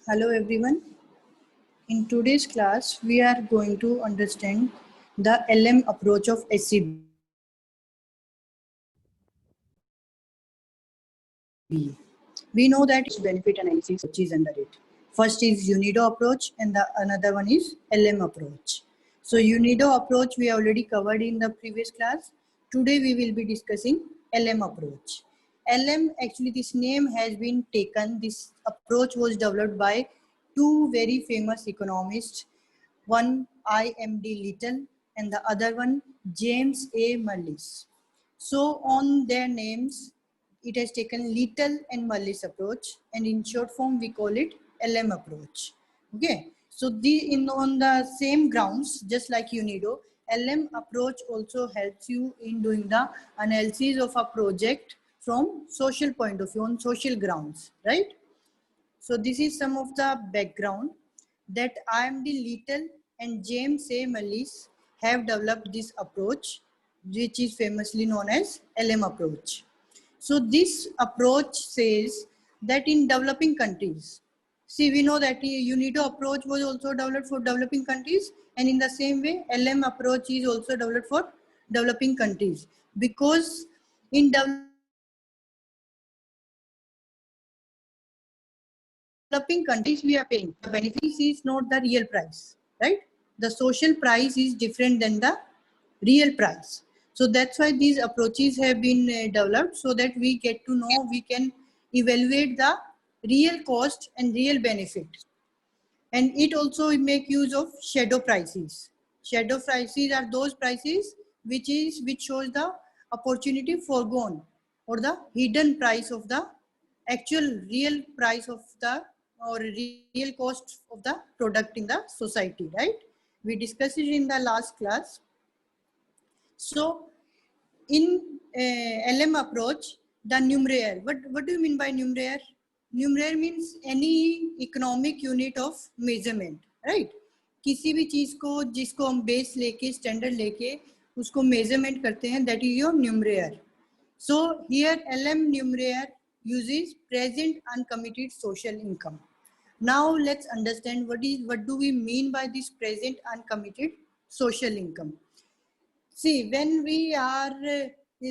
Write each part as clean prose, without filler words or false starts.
Hello everyone. In today's class, we are going to understand the LM approach of SCB. We know that it's benefit analysis which is under it. First is UNIDO approach and the another one is LM approach. So UNIDO approach we already covered in the previous class. Today we will be discussing LM approach. LM, actually this name has been taken, this approach was developed by two very famous economists, one IMD Little and the other one James A. Mullis. So on their names, it has taken Little and Mullis approach, and in short form we call it LM approach. Okay, so on the same grounds, just like UNIDO, LM approach also helps you in doing the analysis of a project from social point of view, on social grounds, right? So this is some of the background that IMD Little and James A. Mullis have developed this approach, which is famously known as LM approach. So this approach says that in developing countries, see, we know that UNIDO approach was also developed for developing countries, and in the same way, LM approach is also developed for developing countries, because in developing countries we are paying. The benefits is not the real price, right? The social price is different than the real price. So that's why these approaches have been developed, so that we get to know, we can evaluate the real cost and real benefit. And it also make use of shadow prices. Shadow prices are those prices which shows the opportunity foregone, or the hidden price of the actual real price of the, or real cost of the product in the society, right? We discussed it in the last class. So in LM approach, the numeraire, what do you mean by numeraire? Numeraire means any economic unit of measurement, right? किसी भी चीज को जिसको हम base लेके standard लेके उसको measurement करते हैं, that is your numeraire. So here LM numeraire uses present uncommitted social income. Now let's understand what do we mean by this present uncommitted social income. See, when we are,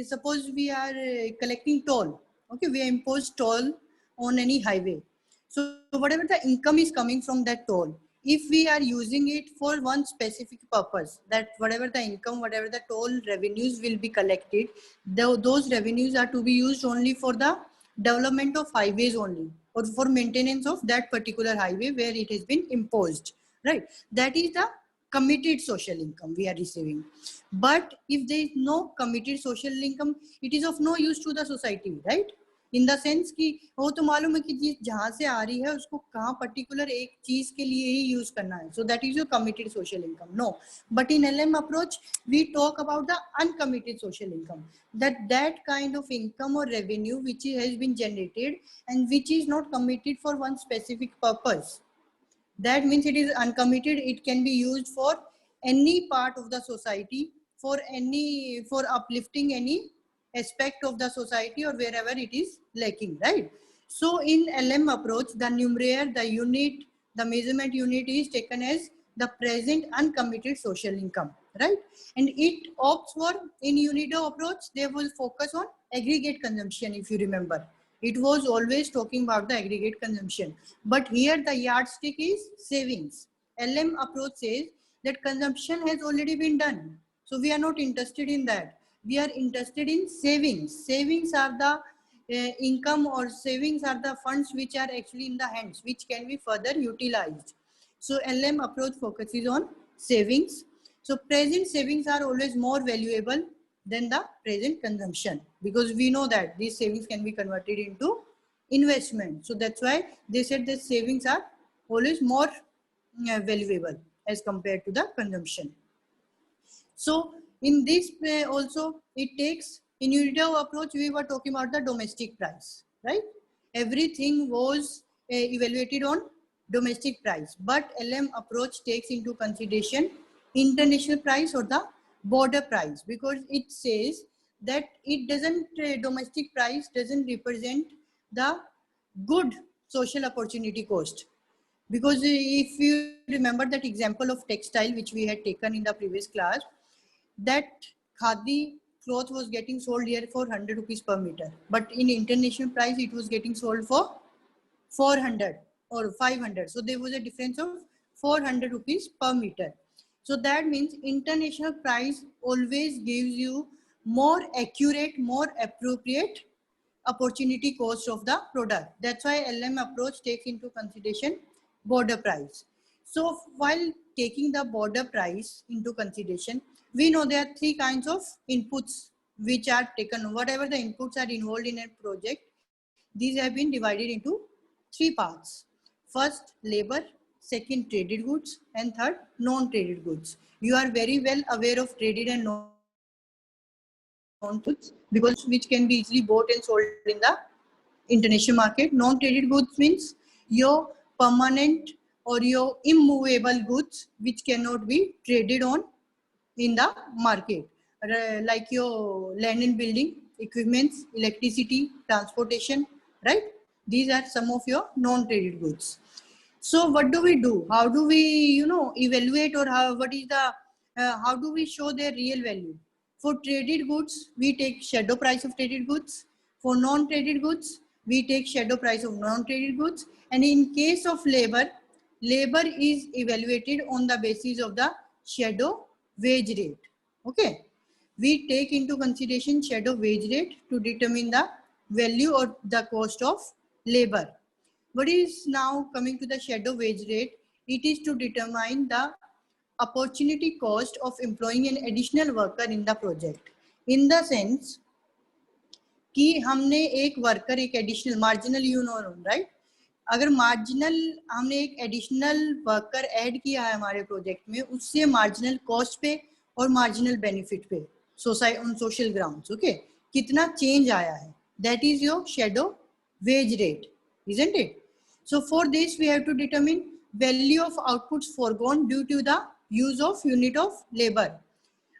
suppose we are collecting toll, okay, we impose toll on any highway. So whatever the income is coming from that toll, if we are using it for one specific purpose, that whatever the income, whatever the toll revenues will be collected, those revenues are to be used only for the development of highways only, or for maintenance of that particular highway where it has been imposed, right? That is the committed social income we are receiving. But if there is no committed social income, it is of no use to the society, right? In the sense कि वो तो मालूम है कि जिस जहाँ से आ रही है उसको कहाँ particular एक चीज के लिए ही use करना है, so that is your committed social income. No, but in LM approach we talk about the uncommitted social income, that kind of income or revenue which has been generated and which is not committed for one specific purpose. That means it is uncommitted. It can be used for any part of the society, for uplifting any aspect of the society or wherever it is lacking, right? So in LM approach, the numeraire, the unit, the measurement unit is taken as the present uncommitted social income, right? And it opts for, in UNIDO approach, they will focus on aggregate consumption, if you remember. It was always talking about the aggregate consumption. But here the yardstick is savings. LM approach says that consumption has already been done. So we are not interested in that. We are interested in savings. Savings are the income, or savings are the funds which are actually in the hands, which can be further utilized. So LM approach focuses on savings. So present savings are always more valuable than the present consumption, because we know that these savings can be converted into investment. So that's why they said that savings are always more valuable as compared to the consumption. So in this also it takes, in UNIDO approach we were talking about the domestic price, right? Everything was evaluated on domestic price, but LM approach takes into consideration international price or the border price, because it says that it doesn't, domestic price doesn't represent the good social opportunity cost. Because if you remember that example of textile which we had taken in the previous class, that khadi cloth was getting sold here for 100 rupees per meter, but in international price it was getting sold for 400 or 500. So there was a difference of 400 rupees per meter. So that means international price always gives you more accurate, more appropriate opportunity cost of the product. That's why LM approach takes into consideration border price. So while taking the border price into consideration, we know there are three kinds of inputs which are taken. Whatever the inputs are involved in a project, these have been divided into three parts. First, labor, second, traded goods, and third, non-traded goods. You are very well aware of traded and non-traded goods because which can be easily bought and sold in the international market. Non-traded goods means your permanent or your immovable goods which cannot be traded on in the market, like your land and building, equipments, electricity, transportation, right? These are some of your non-traded goods. So what do we do? How do we, evaluate, or how do we show their real value? For traded goods, we take shadow price of traded goods. For non-traded goods, we take shadow price of non-traded goods. And in case of labor, labor is evaluated on the basis of the shadow wage rate. Okay. We take into consideration shadow wage rate to determine the value or the cost of labor. What is now coming to the shadow wage rate? It is to determine the opportunity cost of employing an additional worker in the project. In the sense कि हमने एक worker, एक additional marginal, right, अगर marginal हमने एक additional worker add किया है हमारे प्रोजेक्ट में, उससे मार्जिनल कॉस्ट पे और मार्जिनल बेनिफिट पे ऑन सोशल ग्राउंड्स, ओके, कितना चेंज आया है, that is your shadow wage rate, isn't it? So for this we have to determine value of outputs foregone due to the use of unit of labor.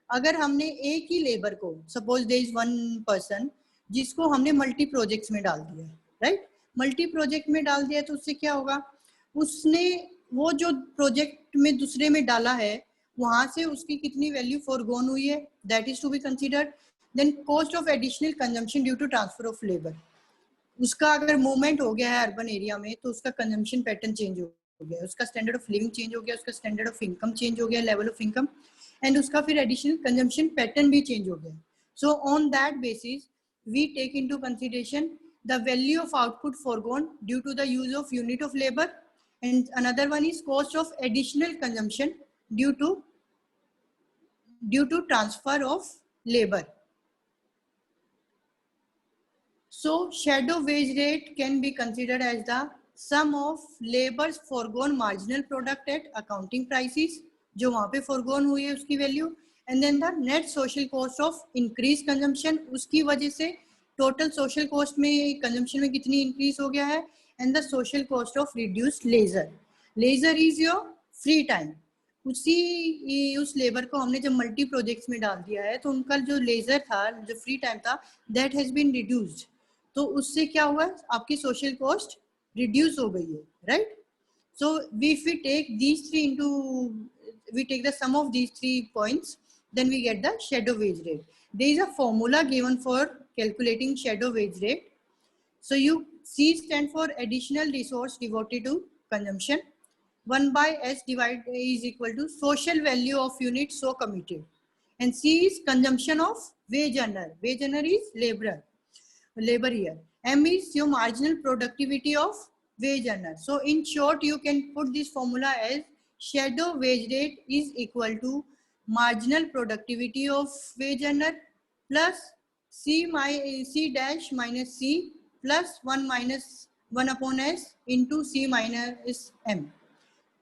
अगर हमने एक ही labour को, suppose there is one person जिसको हमने multi projects में डाल दिया, राइट, मल्टी प्रोजेक्ट में डाल दिया, तो उससे क्या होगा, उसने वो जो प्रोजेक्ट में दूसरे में डाला है वहां से उसकी कितनी वैल्यू फॉरगोन हुई है, that is to be considered. Then cost of additional consumption due to transfer of labour, उसका अगर मूवमेंट हो गया है अर्बन एरिया में तो उसका कंजम्पशन पैटर्न चेंज हो गया, उसका स्टैंडर्ड ऑफ लिविंग चेंज हो गया, उसका स्टैंडर्ड ऑफ इनकम चेंज हो गया, लेवल ऑफ इनकम, एंड उसका फिर एडिशनल कंजम्पशन पैटर्न भी चेंज हो गया. So on that basis we take into consideration the value of output forgone due to the use of unit of labour, and another one is cost of additional consumption due to transfer of labour. So shadow wage rate can be considered as the sum of labor's foregone marginal product at accounting prices, जो वहाँ पे foregone हुई है उसकी value, and then the net social cost of increased consumption, उसकी वजह से total social cost में consumption में कितनी increase हो गया है, and the social cost of reduced leisure. Leisure is your free time. उस लेबर को हमने जब मल्टी प्रोजेक्ट्स में डाल दिया है तो उनका जो लेजर था, जो फ्री टाइम था, दैट हैज बीन रिड्यूस्ड. तो उससे क्या हुआ, आपकी सोशल कॉस्ट रिड्यूस हो गई है, right. So if we take these three into, we take the sum of these 3 points, then we get the shadow wage rate. There is a formula given for calculating shadow wage rate. So you C stand for additional resource devoted to consumption. 1 by S divided is equal to social value of unit so committed, and C is consumption of wage earner. Wage earner is labor here. M is your marginal productivity of wage earner. So in short you can put this formula as shadow wage rate is equal to marginal productivity of wage earner plus C dash minus C plus 1 upon S into C minus M.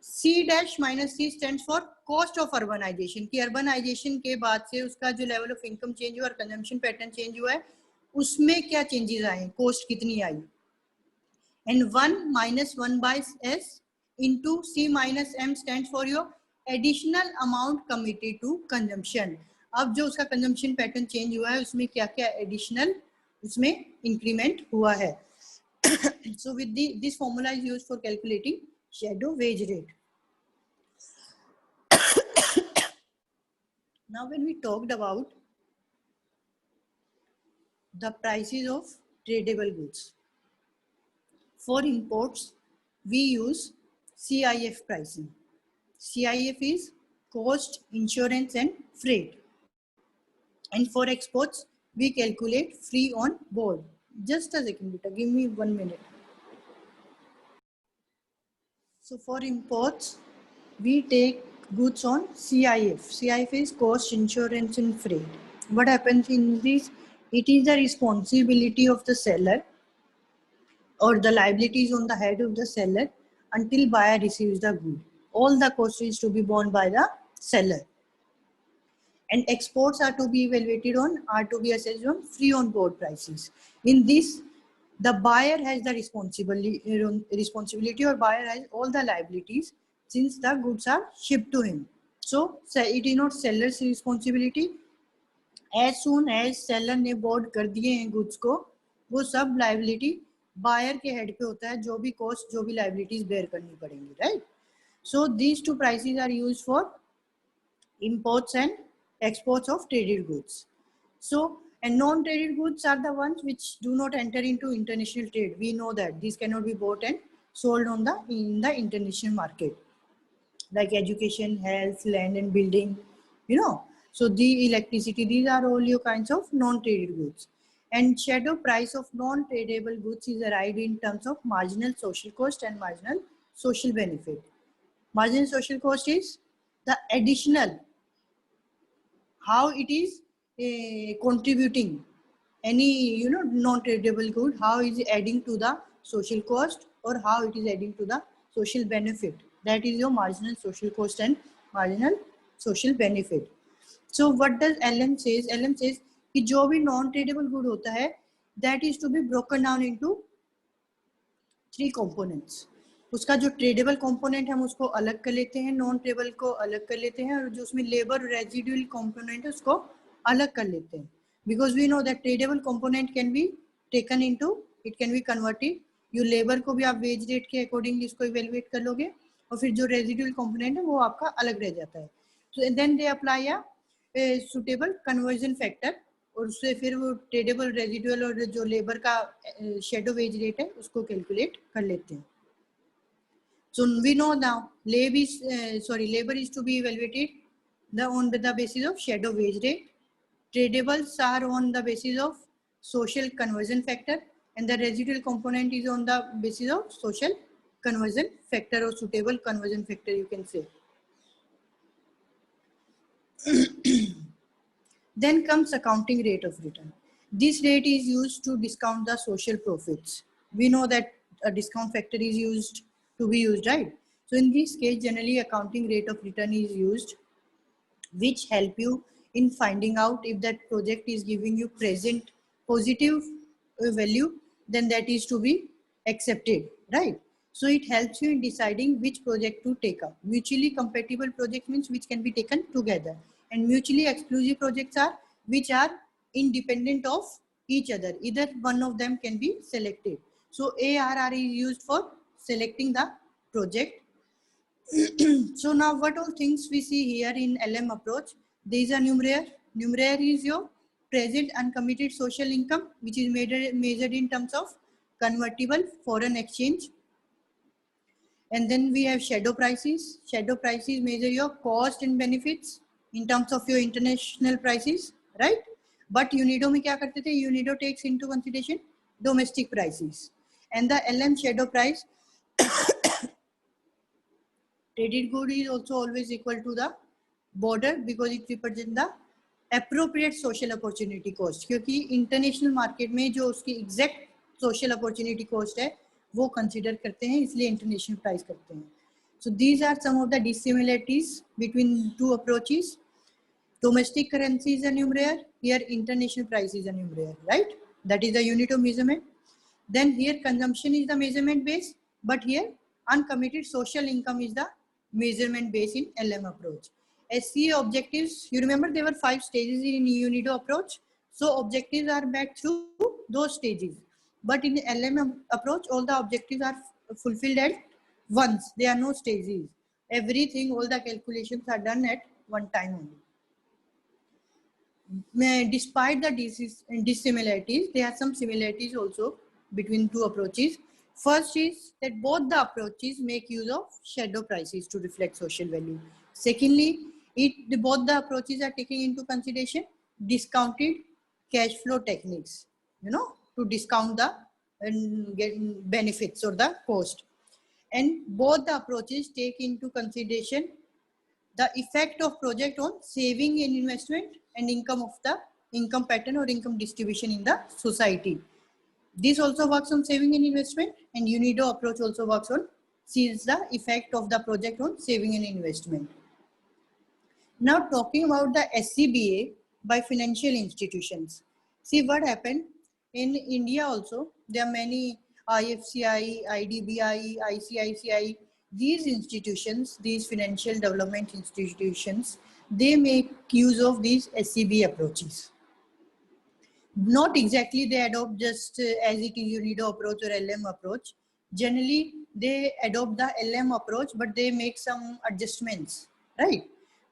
C dash minus C stands for cost of urbanization, कि urbanization के बाद से उसका जो level of income change हुआ और consumption pattern change हुआ है, उसमें क्या changes आए, cost कितनी आई. And 1 minus 1 by S into C minus M stands for your additional amount committed to consumption. अब जो उसका consumption pattern change हुआ है उसमें क्या क्या additional उसमें increment हुआ है. So with this formula is used for calculating shadow wage rate. Now when we talked about the prices of tradable goods, for imports we use CIF pricing. CIF is cost, insurance and freight. And for exports we calculate free on board. Just a second, beta, give me 1 minute. So for imports we take goods on CIF. CIF is cost, insurance and freight. What happens in this? It is the responsibility of the seller, or the liability is on the head of the seller until buyer receives the good. All the cost is to be borne by the seller. And exports are to be evaluated on, are to be assessed on free on board prices. In this, the buyer has the responsibility, or buyer has all the liabilities since the goods are shipped to him. So it is not seller's responsibility. As soon as seller ने board कर दिए हैं goods को, वो सब liability buyer के head पे होता है, जो भी cost, जो भी liabilities bear करनी पड़ेंगी, right? So these two prices are used for imports and exports of traded goods. So, and non-traded goods are the ones which do not enter into international trade. We know that these cannot be bought and sold on in the international market, like education, health, land and building, you know. So the electricity, these are all your kinds of non-traded goods. And shadow price of non-tradable goods is arrived in terms of marginal social cost and marginal social benefit. Marginal social cost is the additional, how it is contributing any non-tradable good, how is it adding to the social cost, or how it is adding to the social benefit. That is your marginal social cost and marginal social benefit. So what does LM says? LM says कि जो भी non-tradable good होता है, that is to be broken down into 3 components. उसका जो tradable component हम उसको अलग कर लेते हैं, नॉन ट्रेडेबल को अलग कर लेते हैं, और जो उसमें लेबर रेजिडुअल कंपोनेंट है उसको अलग कर लेते हैं. Because we know that tradable component can be taken into, it can be converted. You labour को भी आप वेज रेट के अकॉर्डिंगली इसको इवेलुएट कर लोगे, और फिर जो रेजिडुअल कंपोनेंट है वो आपका अलग रह जाता है. So then they apply a suitable conversion factor, और उससे फिर वो ट्रेडेबल, रेजिडुअल और जो लेबर का शेडो वेज रेट है उसको कैलकुलेट कर लेते हैं. So we know now labor is to be evaluated on the basis of shadow wage rate. Tradables are on the basis of social conversion factor, and the residual component is on the basis of social conversion factor, or suitable conversion factor, you can say. Then comes accounting rate of return. This rate is used to discount the social profits. We know that a discount factor is used to be used, right? So in this case, generally accounting rate of return is used, which help you in finding out if that project is giving you present positive value, then that is to be accepted, right? So it helps you in deciding which project to take up. Mutually compatible project means which can be taken together, and mutually exclusive projects are which are independent of each other. Either one of them can be selected. So ARR is used for selecting the project. So now what all things we see here in LM approach? There is a numeraire. Numeraire is your present uncommitted social income, which is measured in terms of convertible foreign exchange. And then we have shadow prices. Shadow prices measure your cost and benefits in terms of your international prices, right? But UNIDO में क्या करते थे? UNIDO takes into consideration domestic prices. And the LM shadow price, traded good is also always equal to the border, because it represents the appropriate social opportunity cost. क्योंकि international market में जो उसकी exact social opportunity cost है वो consider करते हैं, इसलिए international price करते हैं. So these are some of the dissimilarities between two approaches. Domestic currency is a numeraire, here international price is a numeraire, right? That is the unit of measurement. Then here consumption is the measurement base, but here uncommitted social income is the measurement base in LM approach. SCA objectives, you remember there were 5 stages in UNIDO approach. So objectives are met through those stages. But in LM approach, all the objectives are fulfilled at once. There are no stages. Everything, all the calculations are done at one time only. Despite the dissimilarities, there are some similarities also between two approaches. First is that both the approaches make use of shadow prices to reflect social value. Secondly, both the approaches are taking into consideration discounted cash flow techniques, to discount the benefits or the cost. And both the approaches take into consideration the effect of project on saving and investment and income pattern or income distribution in the society. This also works on saving and investment, and UNIDO approach also works on sees the effect of the project on saving and investment. Now talking about the SCBA by financial institutions. See what happened in India also. There are many IFCI, IDBI, ICICI. These institutions, these financial development institutions, they make use of these SCBA approaches. Not exactly they adopt just as it is UNIDO approach or LM approach. Generally, they adopt the LM approach, but they make some adjustments, right,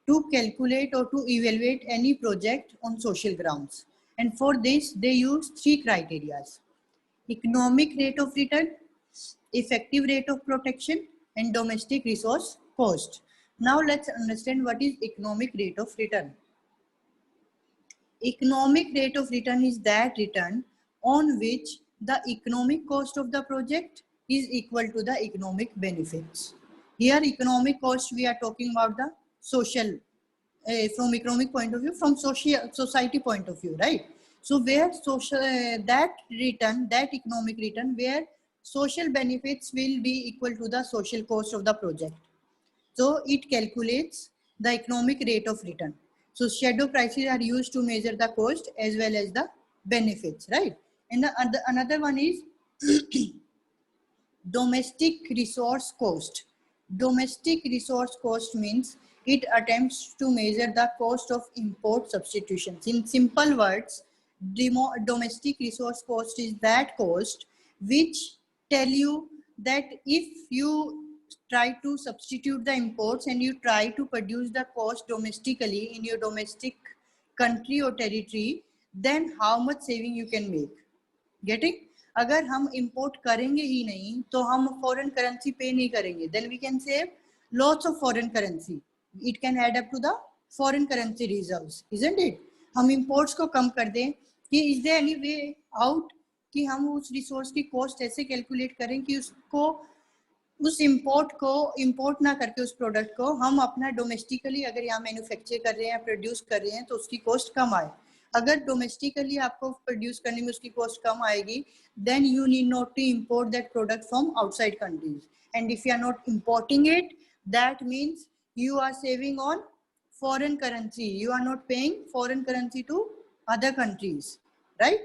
to calculate or to evaluate any project on social grounds. And for this, they use three criteria: economic rate of return, effective rate of protection, and domestic resource cost. Now let's understand what is economic rate of return. Economic rate of return is that return on which the economic cost of the project is equal to the economic benefits. Here economic cost, we are talking about the social, from economic point of view, from society point of view, right? So where social, that return, that economic return, where social benefits will be equal to the social cost of the project. So it calculates the economic rate of return. So shadow prices are used to measure the cost as well as the benefits, right? And another one is domestic resource cost. Domestic resource cost means it attempts to measure the cost of import substitutions. In simple words, domestic resource cost is that cost which tell you that if you try to substitute the imports and you try to produce the cost domestically in your domestic country or territory, then how much saving you can make. Getting? अगर हम import करेंगे ही नहीं तो हम foreign currency pay नहीं करेंगे, then we can save lots of foreign currency. It can add up to the foreign currency reserves, isn't it? हम imports को कम कर दें कि is there any way out कि हम उस resource की cost ऐसे calculate करें कि उसको उस import ना करके उस product को हम अपना domestically अगर यहाँ manufacture कर रहे हैं produce कर रहे हैं तो उसकी cost कम आए. अगर domestically आपको produce करने में उसकी cost कम आएगी, then you need not to import that product from outside countries. And if you are not importing it, that means you are saving on foreign currency. You are not paying foreign currency to other countries, right?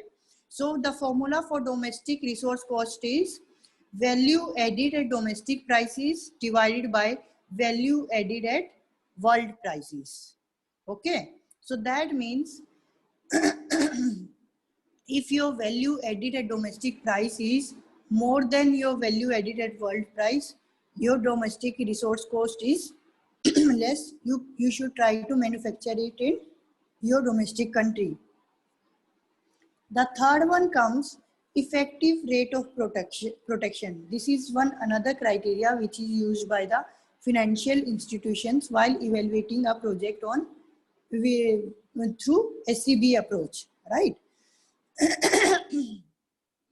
So the formula for domestic resource cost is value added at domestic prices divided by value added at world prices. Okay, so that means if your value added at domestic price is more than your value added at world price, your domestic resource cost is less. You should try to manufacture it in your domestic country. The third one comes effective rate of protection. This is another criteria which is used by the financial institutions while evaluating a project on through SCB approach, right?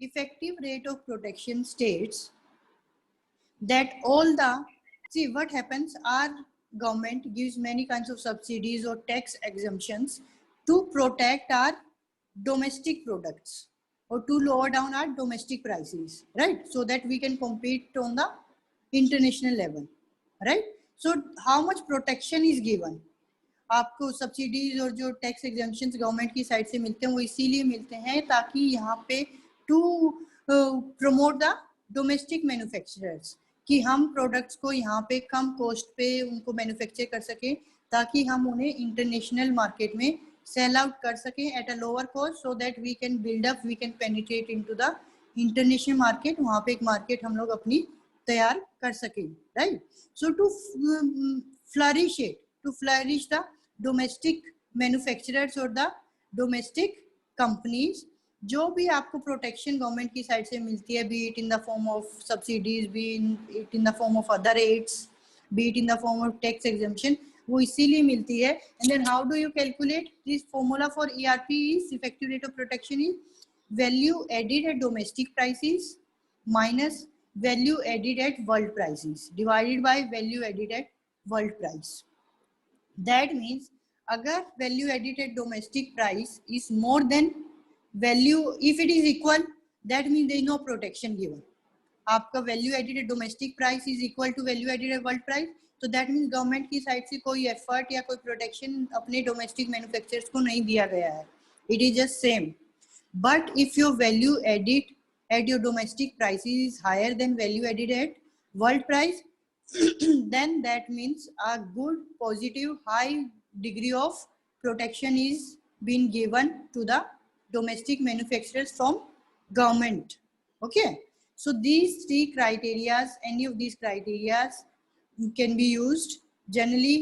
Effective rate of protection states that see what happens, our government gives many kinds of subsidies or tax exemptions to protect our domestic products or to lower down our domestic prices, right? So that we can compete on the international level, right? So how much protection is given? आपको subsidies और जो tax exemptions government की side से मिलते हैं वो इसीलिए मिलते हैं ताकि यहाँ पे to promote the domestic manufacturers कि हम प्रोडक्ट्स को यहाँ पे कम कॉस्ट पे उनको मैन्युफैक्चर कर सकें ताकि हम उन्हें इंटरनेशनल मार्केट में सेल आउट कर सकें at a lower cost so that we can build up, we can penetrate into the international market. वहाँ पे एक मार्केट हम लोग अपनी तैयार कर सके, right. So to flourish the domestic manufacturers और the domestic companies, जो भी आपको प्रोटेक्शन गवर्नमेंट की साइड से मिलती है, be it in the form of subsidies, be it in the form of other aids, be it in the form of tax exemption, वो इसीलिए मिलती है. And then how do you calculate this formula for ERP is effective rate of protection is value added at domestic prices minus value added at world prices divided by value added at world price. That means अगर value added at domestic price is more than value, if it is equal, that means there is no protection given. आपका value added at domestic price is equal to value added at world price, तो that means government की side से कोई effort या कोई protection अपने domestic manufacturers को नहीं दिया गया है. It is just same. But if your value added at your domestic price is higher than value added at world price, then that means a good positive high degree of protection is being given to the domestic manufacturers from government. Okay, so these three criteria, any of these criteria can be used. Generally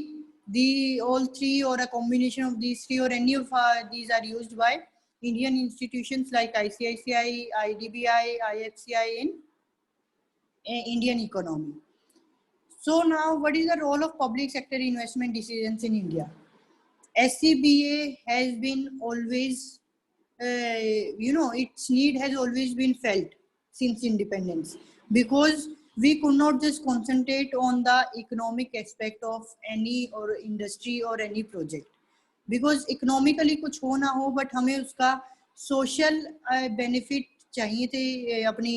the all three or a combination of these three or any of these are used by Indian institutions like ICICI, IDBI, IFCI in Indian economy. So now, what is the role of public sector investment decisions in India? SCBA has been always, its need has always been felt since independence, because we could not just concentrate on the economic aspect of any or industry or any project. Because economically कुछ हो ना हो, but हमें उसका social benefit चाहिए थे अपनी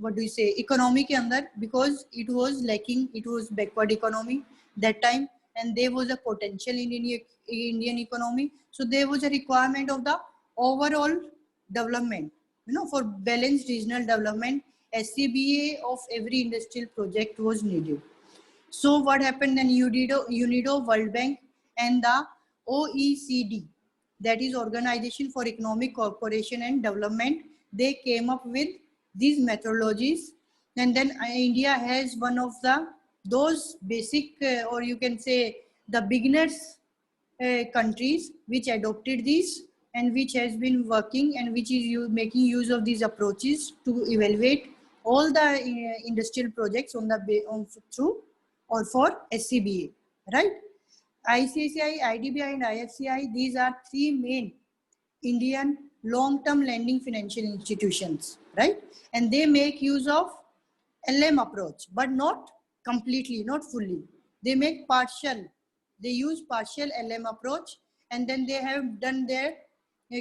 what do you say economy के अंदर, because it was lacking, it was backward economy that time and there was a potential in Indian economy. So there was a requirement of the overall development, for balanced regional development. SCBA of every industrial project was needed. So what happened then? UNIDO, World Bank and the OECD, that is Organization for Economic Cooperation and Development, they came up with these methodologies. And then India has one of those basic or you can say the beginners countries which adopted these and which has been working and which is making use of these approaches to evaluate all the industrial projects on through or for SCBA, right? ICICI, IDBI and IFCI, these are three main Indian long-term lending financial institutions, right? And they make use of LM approach, but not completely, not fully. They make partial, they use partial LM approach, and then they have done their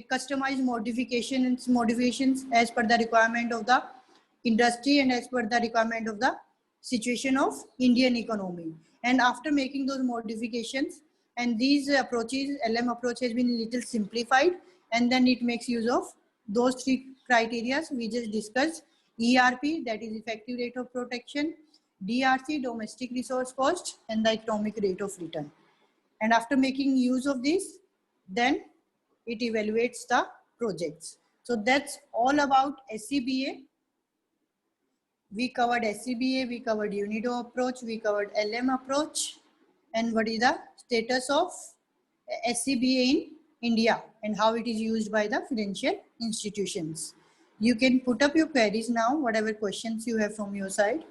customized modifications as per the requirement of the industry and as per the requirement of the situation of Indian economy. And after making those modifications and these approaches, LM approach has been a little simplified, and then it makes use of those three criteria we just discussed: ERP, that is effective rate of protection, DRC, domestic resource cost, and the economic rate of return. And after making use of this, then it evaluates the projects. So that's all about SCBA. We covered SCBA, we covered UNIDO approach, we covered LM approach, and what is the status of SCBA in India and how it is used by the financial institutions. You can put up your queries now, whatever questions you have from your side.